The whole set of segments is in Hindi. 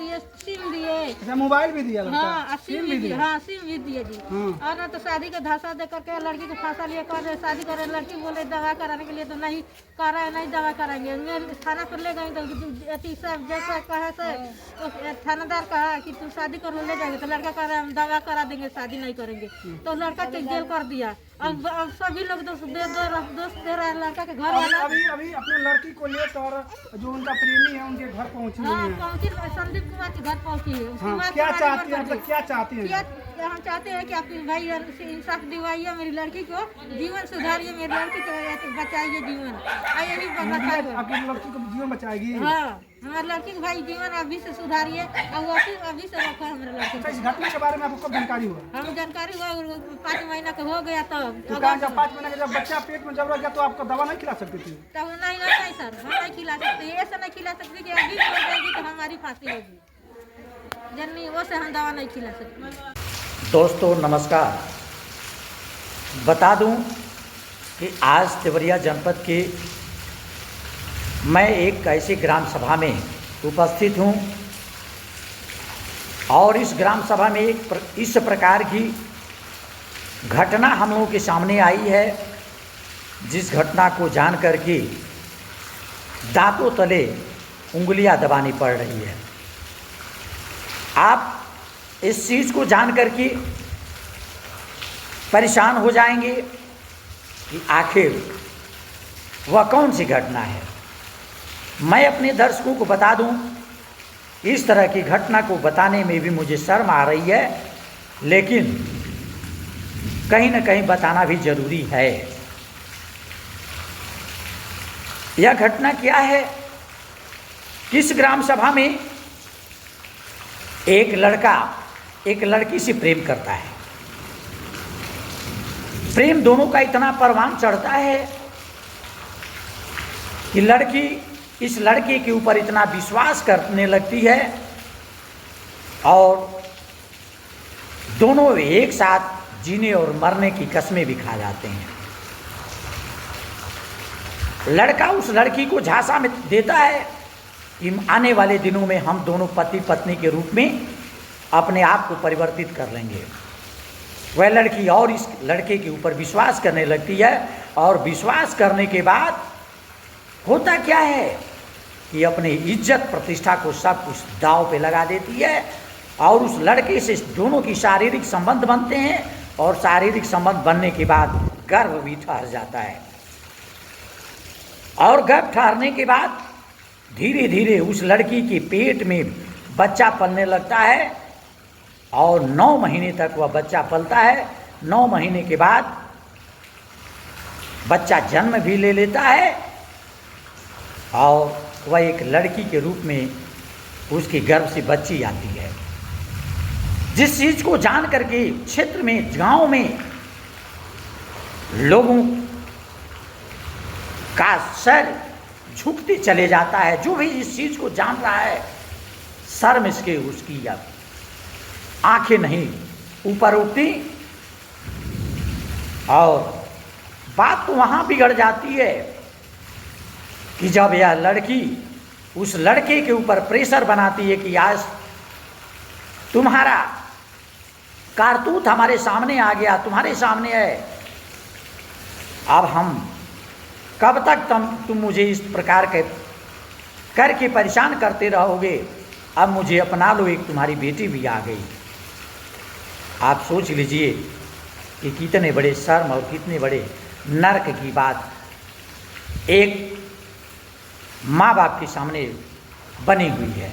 दिए, सिम दिए। अच्छा, मोबाइल भी दिया? हाँ, सिम भी दिए। हाँ, सिम भी दिए जी। हाँ। और ना तो शादी का धासा दे करके लड़की को फांसा लिए कर शादी करे। लड़की बोले दवा कराने के लिए तो नहीं करा है, नहीं दवा कराएंगे। मैं थाना पर ले गई तो अति सब जैसा कहा से थानादार कहा कि तू शादी कर ले जाएंगे, तो लड़का कह रहा है हम दवा करा देंगे, शादी नहीं करेंगे। तो लड़का के जेल कर दिया। अब सभी लोग दोस्त दे रहा है लड़का के घर वाला। अभी अपने लड़की को लेकर जो उनका प्रेमी है उनके घर पहुंची हाँ, है। पहुंची, संदीप कुमार के घर पहुंची है। हाँ, क्या चाहती है, मतलब क्या चाहती है? हम चाहते हैं कि आपकी भाई इंसाफ दिवाइए, मेरी लड़की को जीवन सुधारिए, मेरी लड़की को बचाइए जीवन। यही आपकी लड़की को जीवन बचाएगी? हाँ, हमारे लड़की के भाई जीवन अभी से सुधारिए और अभी से रखा हमारे लड़की। अच्छा, इस घटना के बारे में आपको कब जानकारी हुआ? हम जानकारी हुआ 5 महीना का हो गया तब। तो कहा जब 5 महीने का जब बच्चा पेट में जब रह गया तो आपको दवा नहीं खिला सकती थी? तब नहीं सर, हम नहीं खिला सकते। ऐसा नहीं खिला सकते कि अभी हो जाएगी तो हमारी फांसी होगी। जननी वो से हम दवा नहीं खिला सकते। दोस्तों नमस्कार। बता दूं कि आज देवरिया जनपद के मैं एक ऐसी ग्राम सभा में उपस्थित हूं और इस ग्राम सभा में इस प्रकार की घटना हम लोगों के सामने आई है, जिस घटना को जान कर के दांतों तले उंगलियां दबानी पड़ रही है। आप इस चीज़ को जान कर के परेशान हो जाएंगे कि आखिर वह कौन सी घटना है। मैं अपने दर्शकों को बता दूं, इस तरह की घटना को बताने में भी मुझे शर्म आ रही है, लेकिन कहीं न कहीं बताना भी जरूरी है। यह घटना क्या है? किस ग्राम सभा में एक लड़का एक लड़की से प्रेम करता है। प्रेम दोनों का इतना परवान चढ़ता है कि लड़की इस लड़के के ऊपर इतना विश्वास करने लगती है और दोनों एक साथ जीने और मरने की कस्में भी खा जाते हैं। लड़का उस लड़की को झांसा में देता है कि आने वाले दिनों में हम दोनों पति पत्नी के रूप में अपने आप को परिवर्तित कर लेंगे। वह लड़की और इस लड़के के ऊपर विश्वास करने लगती है और विश्वास करने के बाद होता क्या है कि अपनी इज्जत प्रतिष्ठा को सब कुछ दांव पे लगा देती है और उस लड़के से दोनों की शारीरिक संबंध बनते हैं और शारीरिक संबंध बनने के बाद गर्भ भी ठहर जाता है और गर्भ ठहरने के बाद धीरे धीरे उस लड़की के पेट में बच्चा पलने लगता है और 9 महीने तक वह बच्चा पलता है। 9 महीने के बाद बच्चा जन्म भी ले लेता है और वह एक लड़की के रूप में उसके गर्भ से बच्ची आती है। जिस चीज़ को जान करके क्षेत्र में गांव में लोगों का सर झुकते चले जाता है। जो भी इस चीज़ को जान रहा है सर में इसके उसकी अब आंखें नहीं ऊपर उठती और बात तो वहाँ बिगड़ जाती है कि जब यह लड़की उस लड़के के ऊपर प्रेशर बनाती है कि आज तुम्हारा कारतूत हमारे सामने आ गया, तुम्हारे सामने है, अब हम कब तक तुम मुझे इस प्रकार के करके परेशान करते रहोगे, अब मुझे अपना लो, एक तुम्हारी बेटी भी आ गई। आप सोच लीजिए कि कितने बड़े शर्म और कितने बड़े नर्क की बात एक माँ बाप के सामने बनी हुई है।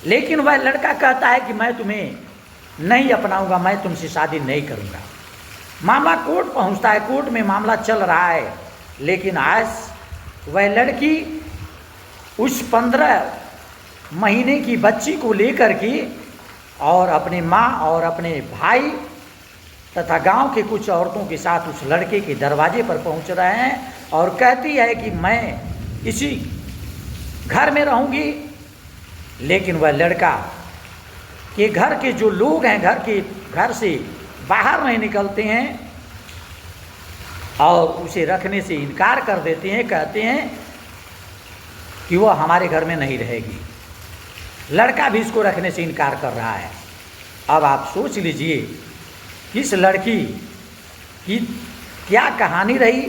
लेकिन वह लड़का कहता है कि मैं तुम्हें नहीं अपनाऊंगा, मैं तुमसे शादी नहीं करूंगा। मामला कोर्ट पहुंचता है, कोर्ट में मामला चल रहा है, लेकिन आज वह लड़की उस 15 महीने की बच्ची को लेकर के और अपने माँ और अपने भाई तथा गांव के कुछ औरतों के साथ उस लड़के के दरवाजे पर पहुंच रहे हैं और कहती है कि मैं इसी घर में रहूंगी। लेकिन वह लड़का के घर के जो लोग हैं घर से बाहर नहीं निकलते हैं और उसे रखने से इनकार कर देते हैं, कहते हैं कि वह हमारे घर में नहीं रहेगी। लड़का भी इसको रखने से इनकार कर रहा है। अब आप सोच लीजिए कि इस लड़की की क्या कहानी रही,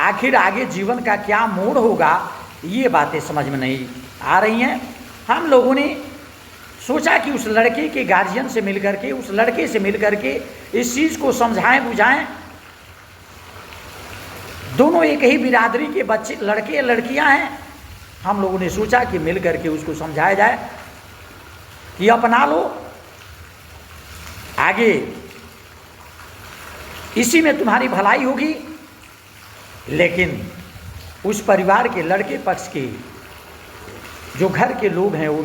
आखिर आगे जीवन का क्या मोड़ होगा, ये बातें समझ में नहीं आ रही हैं। हम लोगों ने सोचा कि उस लड़के के गार्जियन से मिल करके, उस लड़के से मिल करके इस चीज़ को समझाएं बुझाएं। दोनों एक ही बिरादरी के बच्चे, लड़के लड़कियां हैं। हम लोगों ने सोचा कि मिल करके उसको समझाया जाए कि अपना लो, आगे इसी में तुम्हारी भलाई होगी। लेकिन उस परिवार के लड़के पक्ष के जो घर के लोग हैं वो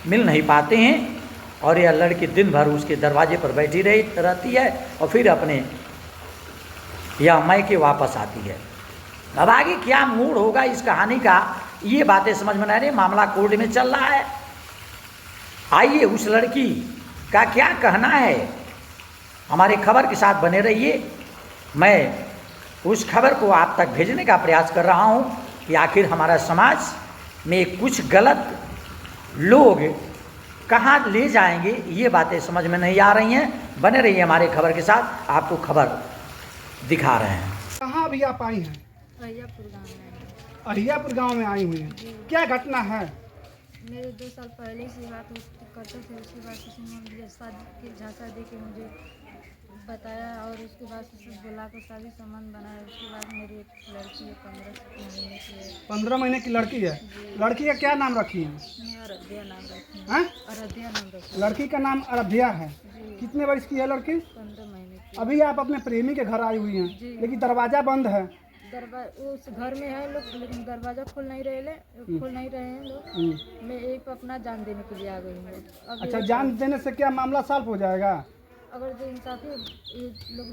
मिल नहीं पाते हैं और यह लड़की दिन भर उसके दरवाजे पर बैठी रहती है और फिर अपने यह मैके वापस आती है। अब आगे क्या मोड़ होगा इस कहानी का, ये बातें समझ में नहीं आ रही। मामला कोर्ट में चल रहा है। आइए उस लड़की का क्या कहना है, हमारे खबर के साथ बने रहिए। मैं उस खबर को आप तक भेजने का प्रयास कर रहा हूं कि आखिर हमारा समाज में कुछ गलत लोग कहाँ ले जाएंगे, ये बातें समझ में नहीं आ रही हैं। बने रहिए हमारे खबर के साथ, आपको खबर दिखा रहे हैं। कहाँ अभी आप आई हैं? अहियापुर गाँव में। अहियापुर गांव में आई हुई हैं। क्या घटना है? मेरे 2 साल पहले से बात करते थे, उसके बाद किसी ने मुझे शादी की झांसा दे के मुझे बताया और उसके बाद से बुला कर शादी संबंध बनाया। उसके बाद मेरी एक लड़की है 15 महीने की है। 15 महीने की लड़की है। लड़की का क्या नाम रखी है? मैं आराध्या नाम रखी हैं? आराध्या नाम रखी। लड़की का नाम आराध्या है। कितने वर्ष की है लड़की? 15 महीने की। अभी आप अपने प्रेमी के घर आई हुई हैं, जी। लेकिन दरवाजा बंद है। उस घर में है लोग, लेकिन दरवाजा खोल नहीं रहे हैं लोग। मैं यही पर अपना जान देने के लिए आ गई हूँ। अच्छा, जान देने से क्या मामला सॉल्व हो जाएगा? अगर जो इंसाफी ये लोग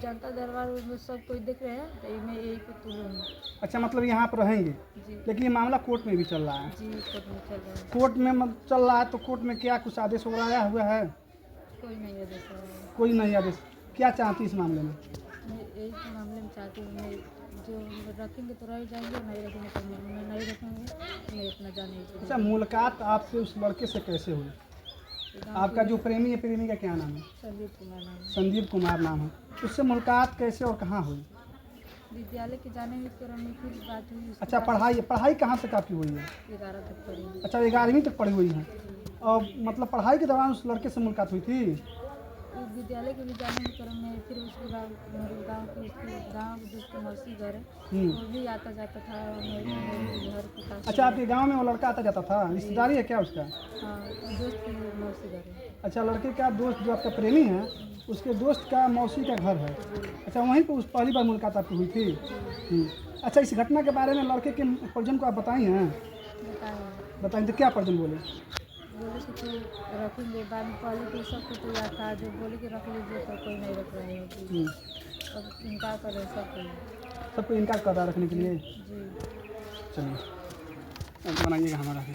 जनता दरबार में सब कोई देख रहे हैं तो मैं यही पे तुलूँगी। अच्छा, मतलब यहाँ पर रहेंगे, जी लेकिन ये मामला कोर्ट में भी चल रहा है। जी, कोर्ट में चल रहा है। कोर्ट में चल रहा है तो कोर्ट में क्या कुछ आदेश वगैरह आया हुआ है? कोई नहीं है देख रहा है। कोई नहीं आदेश। क्या चाहती इस मामले में? मैं यही मामले में चाहती हूँ, मैं जो रखेंगे तो रह जाएंगे, नहीं रखेंगे तो मैं नहीं रखूँगी। मैं अपना जाने। अच्छा, मुलाकात आपसे उस लड़के से कैसे हुई? आपका जो प्रेमी है, प्रेमी का क्या नाम है? संदीप कुमार नाम है। संदीप कुमार नाम है। उससे मुलाकात कैसे और कहाँ हुई? विद्यालय के जाने में क्रम में फिर बात हुई। अच्छा, पढ़ाई कहाँ तक आपकी हुई है? 11 तक पढ़ी। अच्छा, 11वीं तक पढ़ी हुई है। और मतलब पढ़ाई के दौरान उस लड़के से मुलाकात हुई थी? विद्यालय के भी जाने में क्रम में फिर उसके बाद मेरे गाँव जिसके मौसी घर है वो भी आता जाता था मेरे घर के पास। अच्छा, आपके गांव में वो लड़का आता जाता था? रिश्तेदारी है क्या उसका? हाँ, दोस्त की मौसी घर है। अच्छा, लड़के का दोस्त जो आपका प्रेमी है, उसके दोस्त का मौसी का घर है। अच्छा, वहीं पर उस पहली बार मुलाकात आपकी हुई थी? अच्छा, इस घटना के बारे में लड़के के परिजन को आप बताई हैं? बताएं तो क्या परिजन बोले कि रखेंगे बाद में, पहले तो सब कुछ तैयार था, जो बोले कि रख लीजिए तो कोई नहीं रख रहे हैं। अब इनकार कर रहे सब कोई इनकार कर रहा है रखने के लिए। जी। चलिए, बनाइएगा हमारा भी।